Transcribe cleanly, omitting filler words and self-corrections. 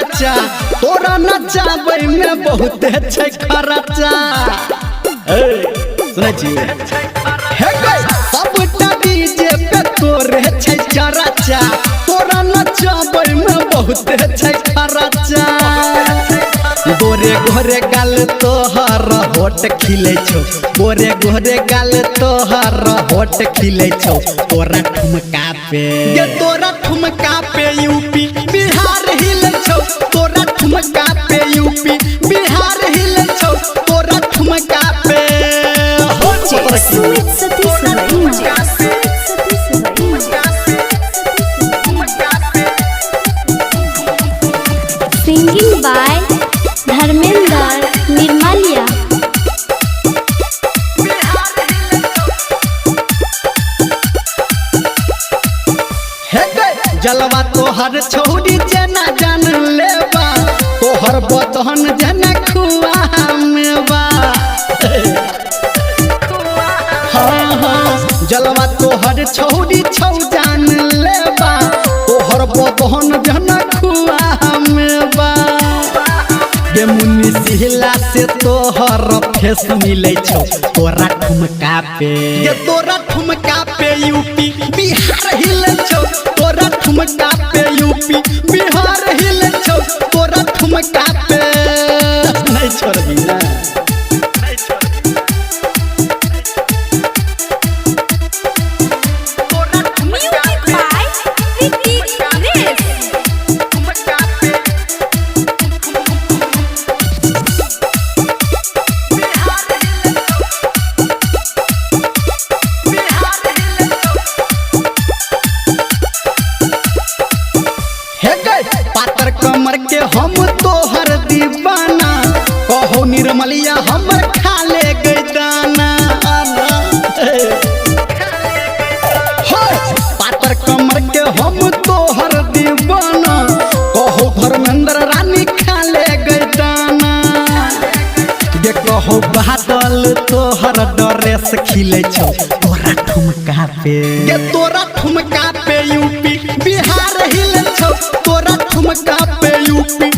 चराचा तोरा नचाबै में बहुत छै खर्चा सुनै छी हे गई सबटा डीजे पे तोरे छै चराचा तोरा नचाबै में बहुत छै खर्चा गोरे गोरे गाल तोहर होठ खिले छौ गोरे गोरे गाल तोहर होठ खिले छौ तोरा ठुमका पे ये तोरा ठुमका पे यूपी बिहार हिले छौ तोरा ठुमका पे यूपी बिहार हिले छौ तोरा ठुमका पे हो सिंगिंग बाय धर्मेंद्र निर्मलिया। जलवा तोहर छौड़ी जना जान लेबा तोहर बतहन जना खुआ मेवा जलवा तोहर छौड़ी छौ जान लेबा तोहर बतहन जना खुआ मेवा ये मुन्नी सिहला से तोहर फेस मिले छौ तोरा ठुमका पे ये तोरा ठुमका पे यूपी बिहार हिले छौ तोरा ठुमका पे यूपी बिहार हिले छौ तोरा ठुमका पे नहीं छोड़बी ना पातर कमर के हम तोहर दीवाना कहो निर्मलिया हमर खा ले गई दाना पातर कमर के हम तोहर दीवाना कहो धर्मेंद्र रानी खा ले गई दाना ये कहो बादल तोहर ड्रेस खिले छौ तोरा ठुमका पे ये तोरा ठुमका पे यूपी बिहार हिले छौ तोरा ठुमका पे यूपी